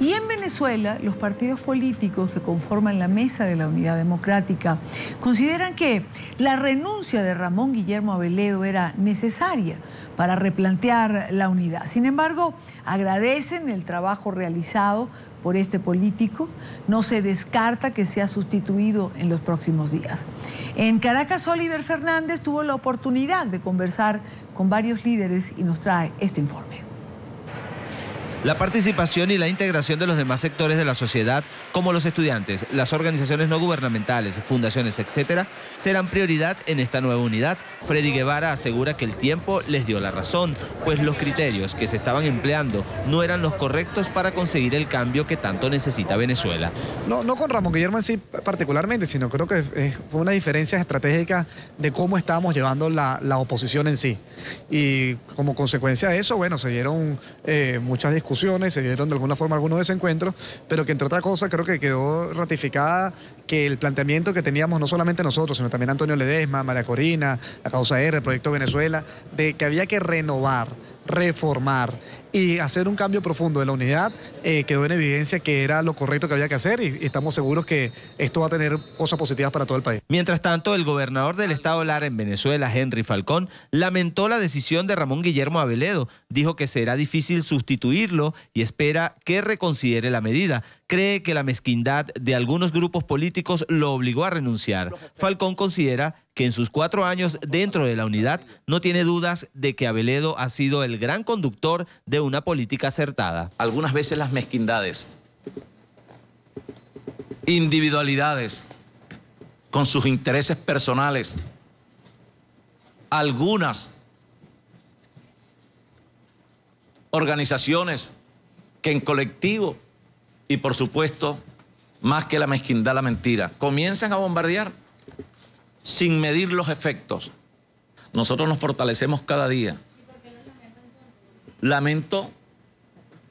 Y en Venezuela, los partidos políticos que conforman la Mesa de la Unidad Democrática consideran que la renuncia de Ramón Guillermo Aveledo era necesaria para replantear la unidad. Sin embargo, agradecen el trabajo realizado por este político. No se descarta que sea sustituido en los próximos días. En Caracas, Oliver Fernández tuvo la oportunidad de conversar con varios líderes y nos trae este informe. La participación y la integración de los demás sectores de la sociedad, como los estudiantes, las organizaciones no gubernamentales, fundaciones, etcétera, serán prioridad en esta nueva unidad. Freddy Guevara asegura que el tiempo les dio la razón, pues los criterios que se estaban empleando no eran los correctos para conseguir el cambio que tanto necesita Venezuela. No con Ramón Guillermo en sí particularmente, sino creo que fue una diferencia estratégica de cómo estábamos llevando la oposición en sí. Y como consecuencia de eso, bueno, se dieron muchas discusiones, se dieron de alguna forma algunos desencuentros, pero que entre otras cosas creo que quedó ratificada que el planteamiento que teníamos no solamente nosotros, sino también Antonio Ledesma, María Corina, la Causa R, el Proyecto Venezuela, de que había que renovar, reformar y hacer un cambio profundo de la unidad, quedó en evidencia que era lo correcto que había que hacer y estamos seguros que esto va a tener cosas positivas para todo el país. Mientras tanto, el gobernador del estado Lara en Venezuela, Henry Falcón, lamentó la decisión de Ramón Guillermo Aveledo. Dijo que será difícil sustituirlo y espera que reconsidere la medida. Cree que la mezquindad de algunos grupos políticos lo obligó a renunciar. Falcón considera que en sus 4 años dentro de la unidad no tiene dudas de que Aveledo ha sido el gran conductor de una política acertada. Algunas veces las mezquindades, individualidades con sus intereses personales, algunas organizaciones que en colectivo y por supuesto más que la mezquindad, la mentira, comienzan a bombardear sin medir los efectos. Nosotros nos fortalecemos cada día. Lamento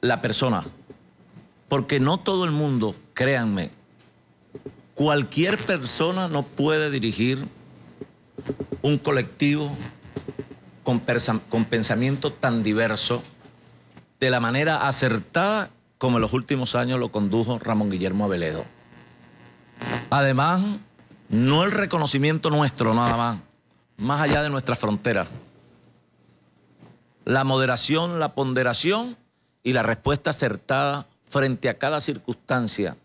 la persona, porque no todo el mundo, créanme, cualquier persona no puede dirigir un colectivo con pensamiento tan diverso de la manera acertada como en los últimos años lo condujo Ramón Guillermo Aveledo. Además, no el reconocimiento nuestro nada más allá de nuestras fronteras. La moderación, la ponderación y la respuesta acertada frente a cada circunstancia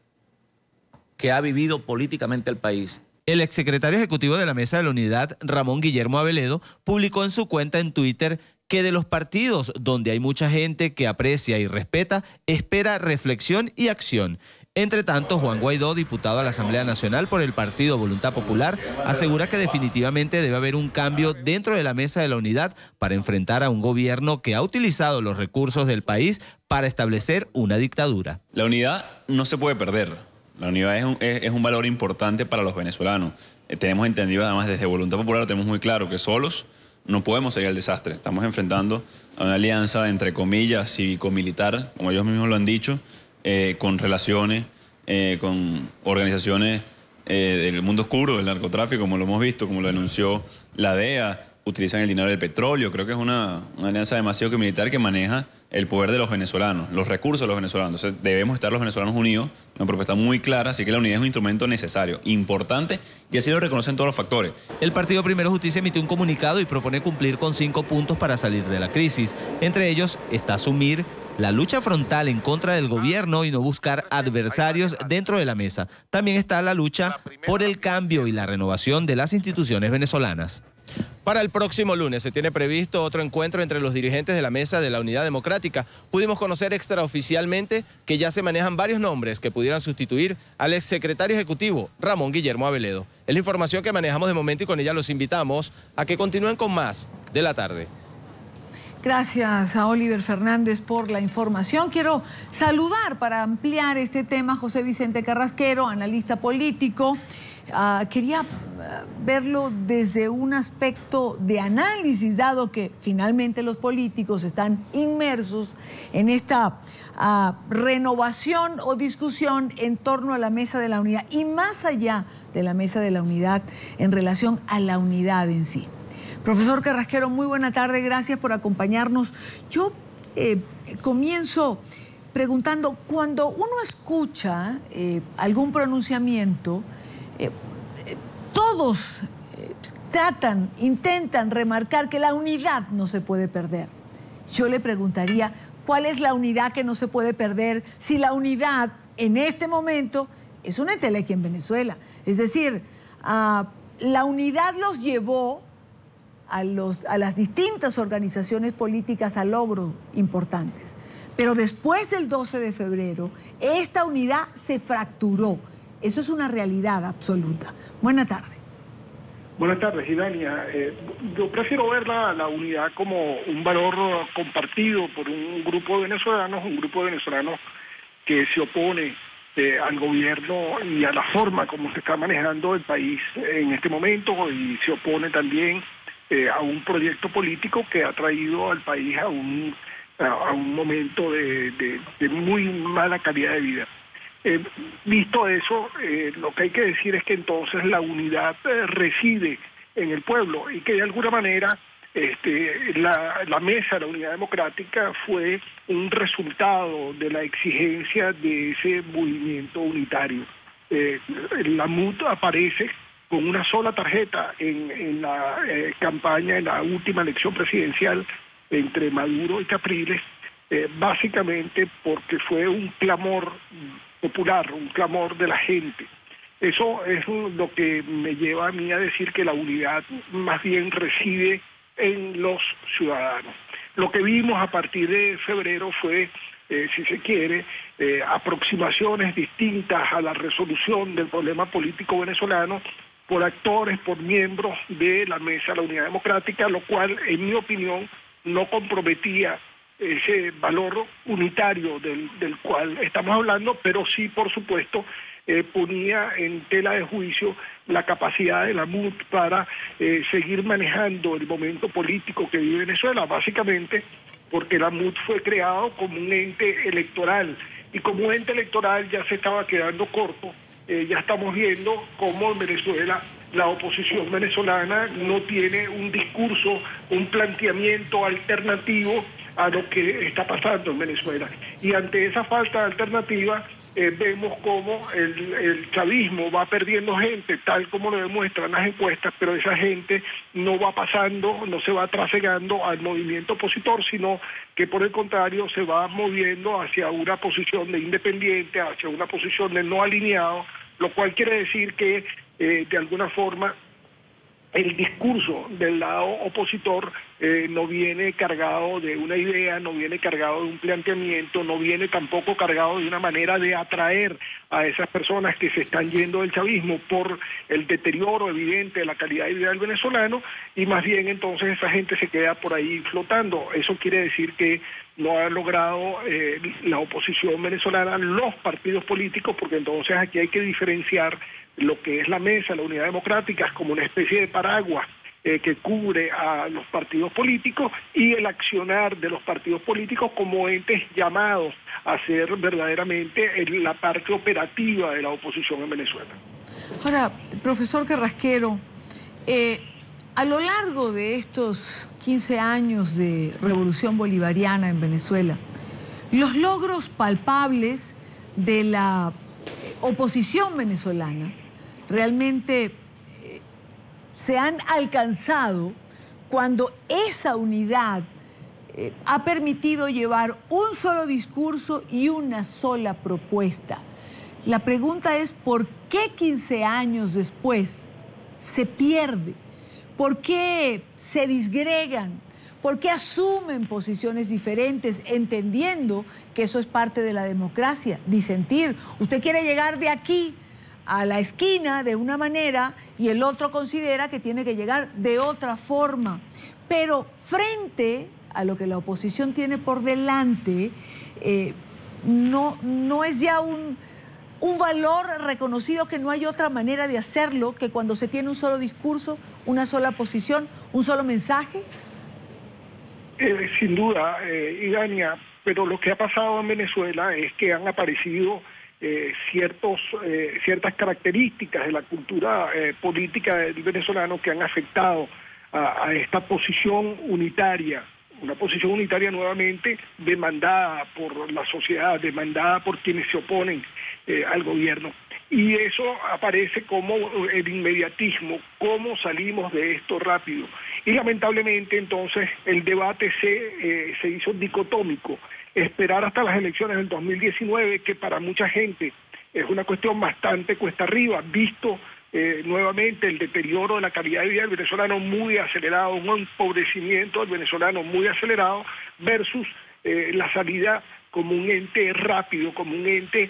que ha vivido políticamente el país. El exsecretario ejecutivo de la Mesa de la Unidad, Ramón Guillermo Aveledo, publicó en su cuenta en Twitter que de los partidos donde hay mucha gente que aprecia y respeta, espera reflexión y acción. Entre tanto, Juan Guaidó, diputado a la Asamblea Nacional por el Partido Voluntad Popular, asegura que definitivamente debe haber un cambio dentro de la Mesa de la Unidad para enfrentar a un gobierno que ha utilizado los recursos del país para establecer una dictadura. La unidad no se puede perder. La unidad es un valor importante para los venezolanos. Tenemos entendido, además, desde Voluntad Popular, lo tenemos muy claro, que solos no podemos seguir al desastre. Estamos enfrentando a una alianza, entre comillas, cívico-militar, como ellos mismos lo han dicho, con relaciones, con organizaciones del mundo oscuro, del narcotráfico, como lo hemos visto, como lo denunció la DEA, utilizan el dinero del petróleo. Creo que es una alianza demasiado militar que maneja el poder de los venezolanos, los recursos de los venezolanos. Entonces debemos estar los venezolanos unidos, una propuesta muy clara, así que la unidad es un instrumento necesario, importante, y así lo reconocen todos los factores. El Partido Primero Justicia emitió un comunicado y propone cumplir con 5 puntos para salir de la crisis. Entre ellos está asumir la lucha frontal en contra del gobierno y no buscar adversarios dentro de la mesa. También está la lucha por el cambio y la renovación de las instituciones venezolanas. Para el próximo lunes se tiene previsto otro encuentro entre los dirigentes de la Mesa de la Unidad Democrática. Pudimos conocer extraoficialmente que ya se manejan varios nombres que pudieran sustituir al exsecretario ejecutivo Ramón Guillermo Aveledo. Es la información que manejamos de momento y con ella los invitamos a que continúen con más de la tarde. Gracias a Oliver Fernández por la información. Quiero saludar para ampliar este tema a José Vicente Carrasquero, analista político. Quería verlo desde un aspecto de análisis, dado que finalmente los políticos están inmersos en esta renovación o discusión en torno a la Mesa de la Unidad y más allá de la Mesa de la Unidad en relación a la unidad en sí. Profesor Carrasquero, muy buena tarde, gracias por acompañarnos. Yo comienzo preguntando, cuando uno escucha algún pronunciamiento, todos intentan remarcar que la unidad no se puede perder. Yo le preguntaría, ¿cuál es la unidad que no se puede perder si la unidad en este momento es una entelequia en Venezuela? Es decir, la unidad los llevó a las distintas organizaciones políticas a logros importantes. Pero después del 12 de febrero, esta unidad se fracturó. Eso es una realidad absoluta. Buena tarde. Buenas tardes, Idania. Yo prefiero ver la unidad como un valor compartido por un grupo de venezolanos, que se opone al gobierno y a la forma como se está manejando el país en este momento, y se opone también a un proyecto político que ha traído al país a un momento de muy mala calidad de vida. Visto eso, lo que hay que decir es que entonces la unidad reside en el pueblo y que de alguna manera la mesa de la unidad democrática fue un resultado de la exigencia de ese movimiento unitario. La MUD aparece con una sola tarjeta en la campaña, en la última elección presidencial entre Maduro y Capriles, básicamente porque fue un clamor popular, un clamor de la gente. Eso es lo que me lleva a mí a decir que la unidad más bien reside en los ciudadanos. Lo que vimos a partir de febrero fue, si se quiere, aproximaciones distintas a la resolución del problema político venezolano por actores, por miembros de la Mesa de la Unidad Democrática, lo cual, en mi opinión, no comprometía ese valor unitario del cual estamos hablando, pero sí, por supuesto, ponía en tela de juicio la capacidad de la MUD para seguir manejando el momento político que vive Venezuela, básicamente porque la MUD fue creado como un ente electoral, y como ente electoral ya se estaba quedando corto. Ya estamos viendo cómo en Venezuela la oposición venezolana no tiene un discurso, un planteamiento alternativo a lo que está pasando en Venezuela. Y ante esa falta de alternativa, vemos cómo el chavismo va perdiendo gente, tal como lo demuestran las encuestas, pero esa gente no va pasando, no se va trasegando al movimiento opositor, sino que por el contrario se va moviendo hacia una posición de independiente, hacia una posición de no alineado, lo cual quiere decir que de alguna forma el discurso del lado opositor no viene cargado de una idea, no viene cargado de un planteamiento, no viene tampoco cargado de una manera de atraer a esas personas que se están yendo del chavismo por el deterioro evidente de la calidad de vida del venezolano, y más bien entonces esa gente se queda por ahí flotando. Eso quiere decir que no ha logrado la oposición venezolana, los partidos políticos, porque entonces aquí hay que diferenciar lo que es la mesa, la unidad democrática, como una especie de paraguas que cubre a los partidos políticos, y el accionar de los partidos políticos como entes llamados a ser verdaderamente la parte operativa de la oposición en Venezuela. Ahora, profesor Carrasquero, a lo largo de estos 15 años de revolución bolivariana en Venezuela, los logros palpables de la oposición venezolana realmente se han alcanzado cuando esa unidad ha permitido llevar un solo discurso y una sola propuesta. La pregunta es, ¿por qué 15 años después se pierde? ¿Por qué se disgregan? ¿Por qué asumen posiciones diferentes, entendiendo que eso es parte de la democracia, disentir? Usted quiere llegar de aquí a la esquina de una manera y el otro considera que tiene que llegar de otra forma. Pero frente a lo que la oposición tiene por delante, no es ya un valor reconocido, que no hay otra manera de hacerlo que cuando se tiene un solo discurso, una sola posición, un solo mensaje. Sin duda, Idania, pero lo que ha pasado en Venezuela es que han aparecido ciertas características de la cultura política del venezolano que han afectado a esta posición unitaria una posición unitaria nuevamente demandada por la sociedad, demandada por quienes se oponen al gobierno. Y eso aparece como el inmediatismo, cómo salimos de esto rápido. Y lamentablemente entonces el debate se hizo dicotómico. Esperar hasta las elecciones del 2019, que para mucha gente es una cuestión bastante cuesta arriba, visto nuevamente el deterioro de la calidad de vida del venezolano muy acelerado, un empobrecimiento del venezolano muy acelerado, versus la salida como un ente rápido, como un ente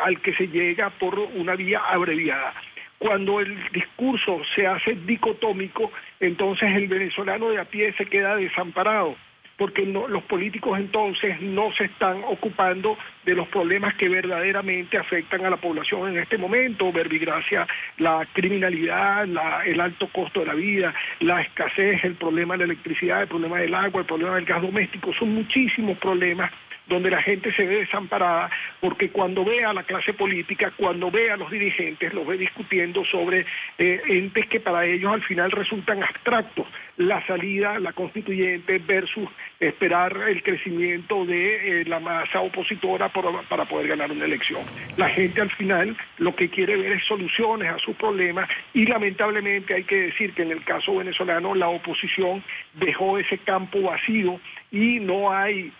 al que se llega por una vía abreviada. Cuando el discurso se hace dicotómico, entonces el venezolano de a pie se queda desamparado, porque los políticos entonces no se están ocupando de los problemas que verdaderamente afectan a la población en este momento, verbigracia, la criminalidad, el alto costo de la vida, la escasez, el problema de la electricidad, el problema del agua, el problema del gas doméstico, son muchísimos problemas donde la gente se ve desamparada, porque cuando ve a la clase política, cuando ve a los dirigentes, los ve discutiendo sobre entes que para ellos al final resultan abstractos, la salida, la constituyente versus esperar el crecimiento de la masa opositora para poder ganar una elección. La gente al final lo que quiere ver es soluciones a sus problemas y lamentablemente hay que decir que en el caso venezolano la oposición dejó ese campo vacío y no hay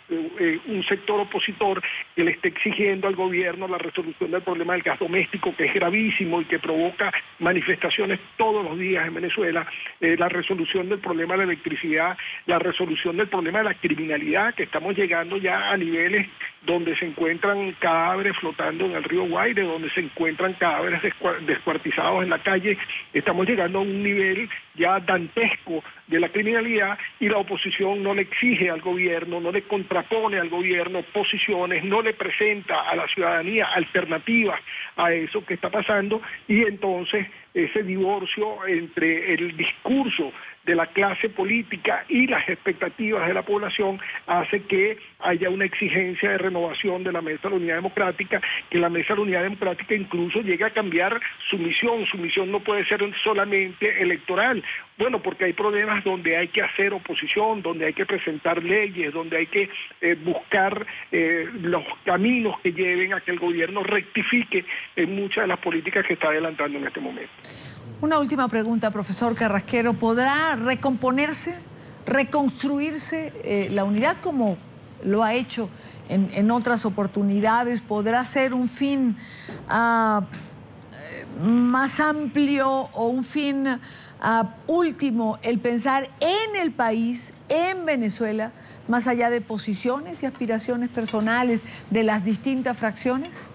un sector opositor que le esté exigiendo al gobierno la resolución del problema del gas doméstico, que es gravísimo y que provoca manifestaciones todos los días en Venezuela, la resolución del problema de la electricidad, la resolución del problema de la criminalidad, que estamos llegando ya a niveles donde se encuentran cadáveres flotando en el río Guaire, donde se encuentran cadáveres descuartizados en la calle. Estamos llegando a un nivel ya dantesco de la criminalidad y la oposición no le exige al gobierno, no le contrapone al gobierno posiciones, no le presenta a la ciudadanía alternativas a eso que está pasando y entonces ese divorcio entre el discurso de la clase política y las expectativas de la población hace que haya una exigencia de renovación de la Mesa de la Unidad Democrática, que la Mesa de la Unidad Democrática incluso llegue a cambiar su misión no puede ser solamente electoral, bueno, porque hay problemas donde hay que hacer oposición, donde hay que presentar leyes, donde hay que buscar los caminos que lleven a que el gobierno rectifique en muchas de las políticas que está adelantando en este momento. Una última pregunta, profesor Carrasquero. ¿Podrá recomponerse, reconstruirse la unidad como lo ha hecho en otras oportunidades? ¿Podrá ser un fin más amplio o un fin último el pensar en el país, en Venezuela, más allá de posiciones y aspiraciones personales de las distintas fracciones?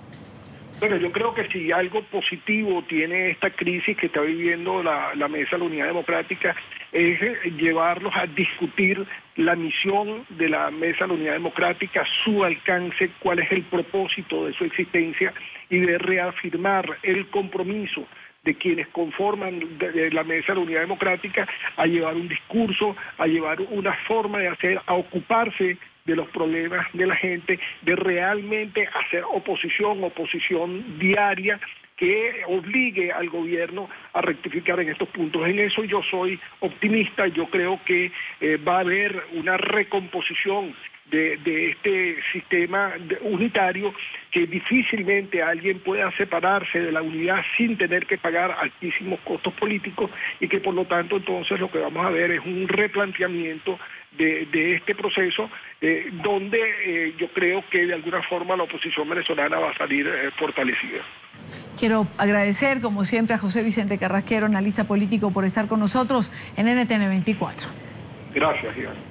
Bueno, yo creo que si algo positivo tiene esta crisis que está viviendo la Mesa de la Unidad Democrática es llevarlos a discutir la misión de la Mesa de la Unidad Democrática, su alcance, cuál es el propósito de su existencia y de reafirmar el compromiso de quienes conforman la Mesa de la Unidad Democrática a llevar un discurso, a llevar una forma de hacer, a ocuparse de los problemas de la gente, de realmente hacer oposición diaria que obligue al gobierno a rectificar en estos puntos. En eso yo soy optimista, yo creo que va a haber una recomposición de este sistema unitario que difícilmente alguien pueda separarse de la unidad sin tener que pagar altísimos costos políticos y que por lo tanto entonces lo que vamos a ver es un replanteamiento de este proceso donde yo creo que de alguna forma la oposición venezolana va a salir fortalecida. Quiero agradecer como siempre a José Vicente Carrasquero, analista político, por estar con nosotros en NTN 24. Gracias, Iván.